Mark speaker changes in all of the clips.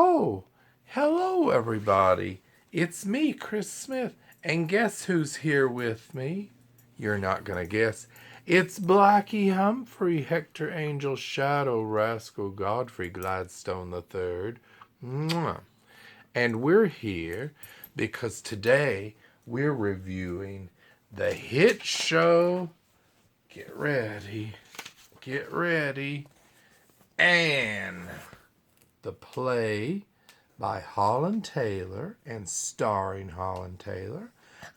Speaker 1: Oh, hello everybody. It's me, Chris Smith. And guess who's here with me? You're not going to guess. It's Blackie Humphrey, Hector Angel Shadow Rascal Godfrey Gladstone III. Mwah. And we're here because today we're reviewing the hit show. Get ready. Get ready. Anne. The play by Holland Taylor and starring Holland Taylor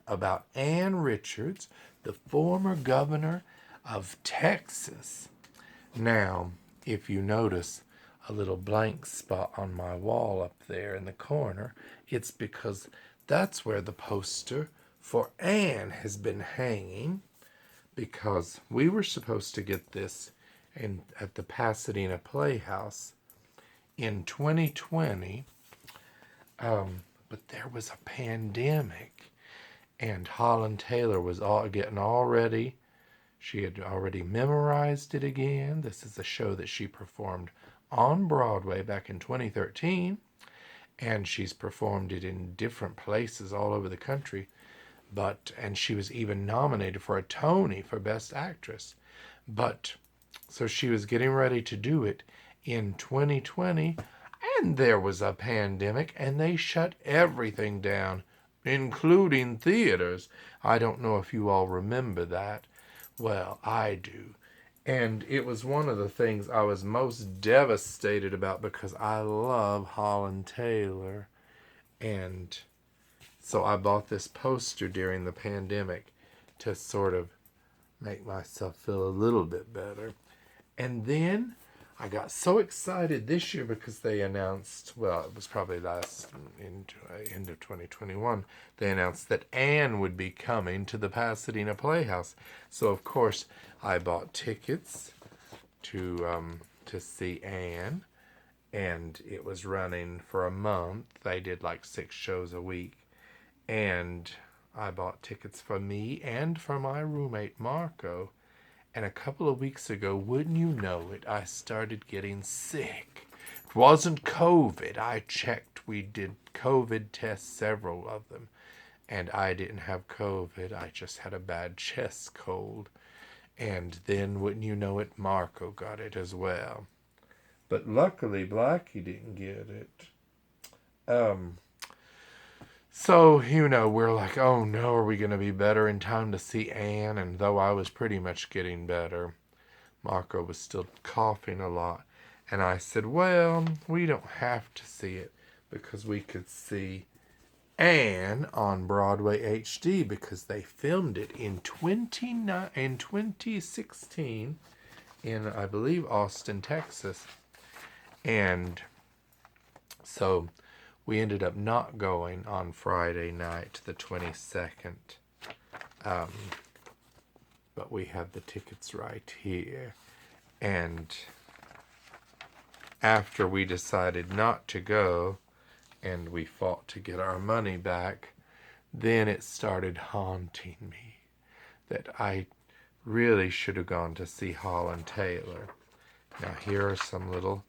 Speaker 1: about Ann Richards, the former governor of Texas. Now, if you notice a little blank spot on my wall up there in the corner, it's because that's where the poster for Anne has been hanging, because we were supposed to get this at the Pasadena Playhouse in 2020, but there was a pandemic, and Holland Taylor was getting all ready. She had already memorized it again. This is a show that she performed on Broadway back in 2013, and she's performed it in different places all over the country. And she was even nominated for a Tony for Best Actress. So she was getting ready to do it in 2020, and there was a pandemic, and they shut everything down, including theaters. I don't know if you all remember that. Well, I do. And it was one of the things I was most devastated about because I love Holland Taylor. And so I bought this poster during the pandemic to sort of make myself feel a little bit better. And then I got so excited this year because they announced, well, it was probably end of 2021, they announced that Anne would be coming to the Pasadena Playhouse. So, of course, I bought tickets to see Anne, and it was running for a month. They did like 6 shows a week, and I bought tickets for me and for my roommate, Marco. And a couple of weeks ago, wouldn't you know it, I started getting sick. It wasn't COVID. I checked. We did COVID tests, several of them. And I didn't have COVID. I just had a bad chest cold. And then, wouldn't you know it, Marco got it as well. But luckily, Blackie didn't get it. So, we're like, oh no, are we going to be better in time to see Anne? And though I was pretty much getting better, Marco was still coughing a lot. And I said, well, we don't have to see it because we could see Anne on Broadway HD because they filmed it in 2016 in, I believe, Austin, Texas. And so we ended up not going on Friday night, the 22nd. But we have the tickets right here. And after we decided not to go, and we fought to get our money back, then it started haunting me that I really should have gone to see Holland Taylor. Now here are some little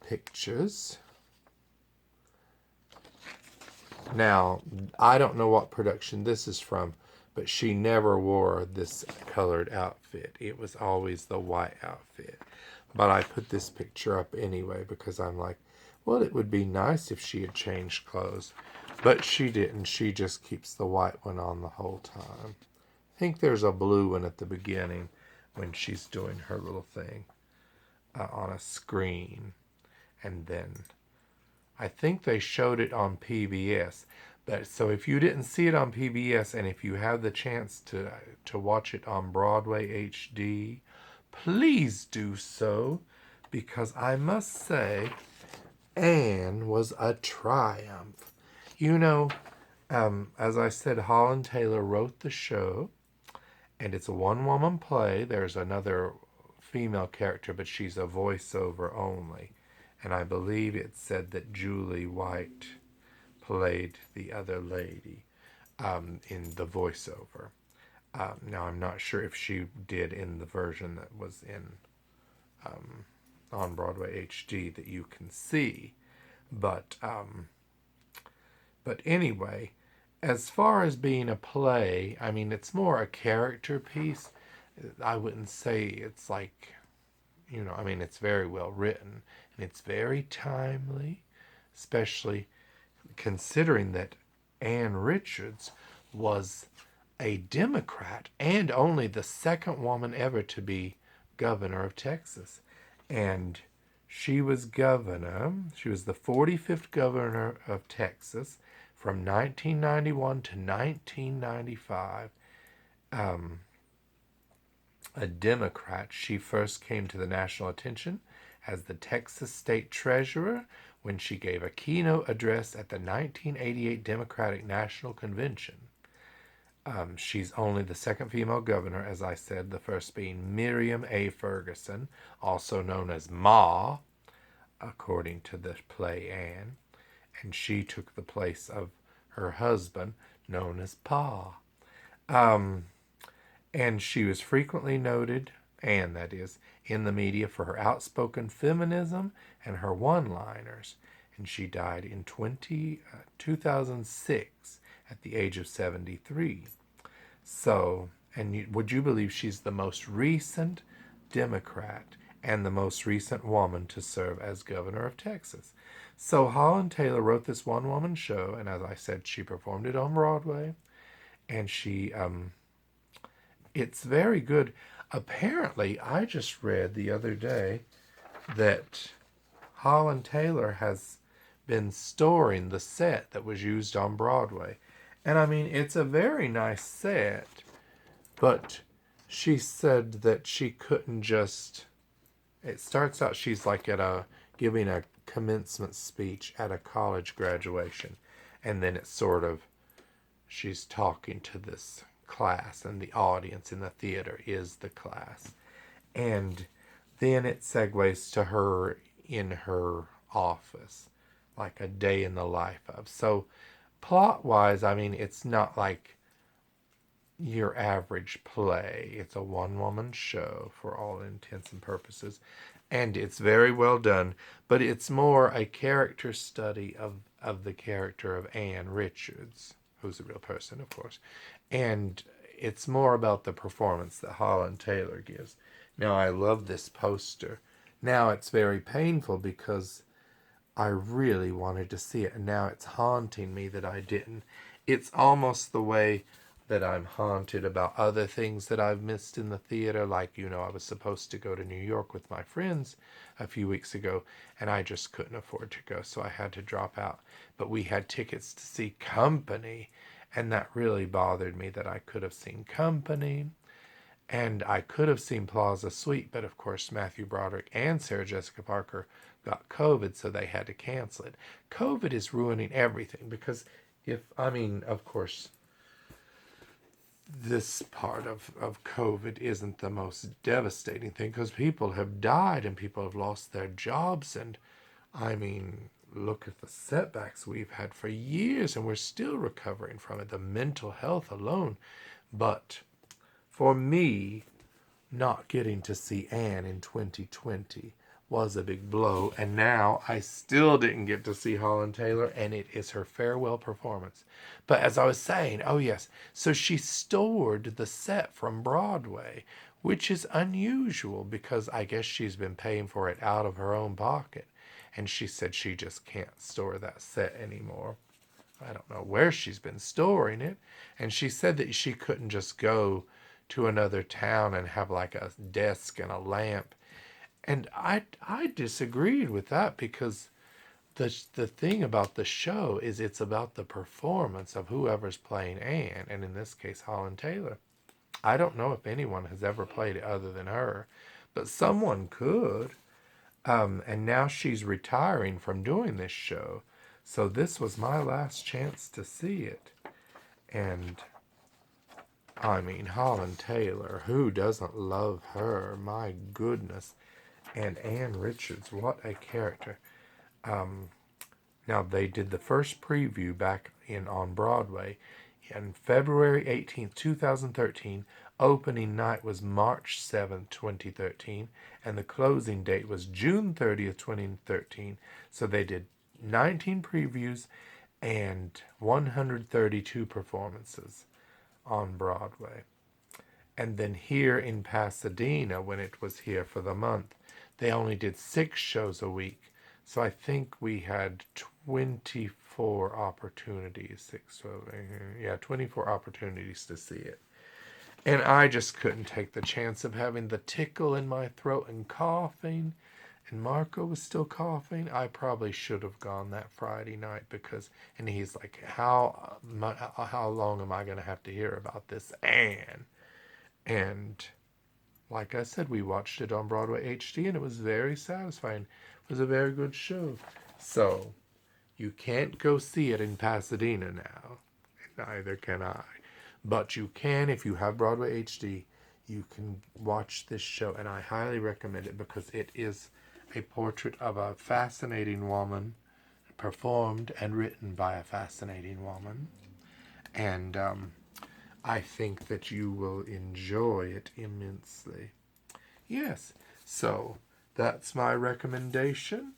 Speaker 1: pictures. Now, I don't know what production this is from, but she never wore this colored outfit. It was always the white outfit. But I put this picture up anyway because I'm like, well, it would be nice if she had changed clothes. But she didn't. She just keeps the white one on the whole time. I think there's a blue one at the beginning when she's doing her little thing on a screen. And then I think they showed it on PBS. So if you didn't see it on PBS, and if you have the chance to watch it on Broadway HD, please do so, because I must say, Anne was a triumph. As I said, Holland Taylor wrote the show, and it's a one-woman play. There's another female character, but she's a voiceover only. And I believe it said that Julie White played the other lady in the voiceover. Now, I'm not sure if she did in the version that was in on Broadway HD that you can see. But but anyway, as far as being a play, I mean, it's more a character piece. I wouldn't say it's like, I mean, it's very well written and it's very timely, especially considering that Ann Richards was a Democrat and only the second woman ever to be governor of Texas. And she was the 45th governor of Texas from 1991 to 1995. A Democrat, she first came to the national attention as the Texas state treasurer when she gave a keynote address at the 1988 Democratic National Convention. She's only the second female governor, as I said, the first being Miriam A. Ferguson, also known as Ma, according to the play Anne, and she took the place of her husband, known as Pa. And she was frequently noted, and that is, in the media for her outspoken feminism and her one-liners. And she died in 2006 at the age of 73. So, and would you believe she's the most recent Democrat and the most recent woman to serve as governor of Texas? So Holland Taylor wrote this one-woman show, and as I said, she performed it on Broadway, and it's very good. Apparently, I just read the other day that Holland Taylor has been storing the set that was used on Broadway. And I mean, it's a very nice set, but she said that she couldn't just... It starts out, she's like giving a commencement speech at a college graduation. And then it's sort of, she's talking to this class, and the audience in the theater is the class. And then it segues to her in her office, like a day in the life of. So plot-wise, I mean, it's not like your average play. It's a one-woman show for all intents and purposes. And it's very well done, but it's more a character study of the character of Ann Richards, who's a real person, of course. And it's more about the performance that Holland Taylor gives. Now, I love this poster. Now, it's very painful because I really wanted to see it, and now it's haunting me that I didn't. It's almost the way that I'm haunted about other things that I've missed in the theater. Like, I was supposed to go to New York with my friends a few weeks ago, and I just couldn't afford to go, so I had to drop out. But we had tickets to see Company, and that really bothered me that I could have seen Company, and I could have seen Plaza Suite, but of course Matthew Broderick and Sarah Jessica Parker got COVID, so they had to cancel it. COVID is ruining everything because of course, this part of COVID isn't the most devastating thing because people have died and people have lost their jobs. And look at the setbacks we've had for years and we're still recovering from it, the mental health alone. But for me, not getting to see Anne in 2020 was a big blow, and now I still didn't get to see Holland Taylor, and it is her farewell performance. But as I was saying, oh yes, so she stored the set from Broadway, which is unusual because I guess she's been paying for it out of her own pocket, and she said she just can't store that set anymore. I don't know where she's been storing it, and she said that she couldn't just go to another town and have like a desk and a lamp. And I disagreed with that because the thing about the show is it's about the performance of whoever's playing Anne, and in this case Holland Taylor. I don't know if anyone has ever played it other than her, but someone could. And now she's retiring from doing this show, so this was my last chance to see it. And Holland Taylor, who doesn't love her? My goodness. And Ann Richards, what a character. Now, they did the first preview back on Broadway on February 18th, 2013. Opening night was March 7th, 2013, and the closing date was June 30th, 2013. So they did 19 previews and 132 performances on Broadway. And then here in Pasadena, when it was here for the month, they only did 6 shows a week. So I think we had 24 opportunities, 24 opportunities to see it. And I just couldn't take the chance of having the tickle in my throat and coughing. And Marco was still coughing. I probably should have gone that Friday night and he's like, how long am I going to have to hear about this Anne? And like I said, we watched it on Broadway HD and it was very satisfying. It was a very good show. So, you can't go see it in Pasadena now. Neither can I. But you can, if you have Broadway HD, you can watch this show. And I highly recommend it because it is a portrait of a fascinating woman, performed and written by a fascinating woman. And I think that you will enjoy it immensely. Yes, so that's my recommendation.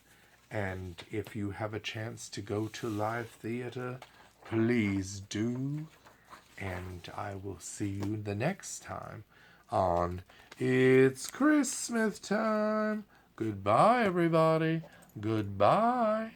Speaker 1: And if you have a chance to go to live theater, please do. And I will see you the next time on It's Christmas Time. Goodbye, everybody. Goodbye.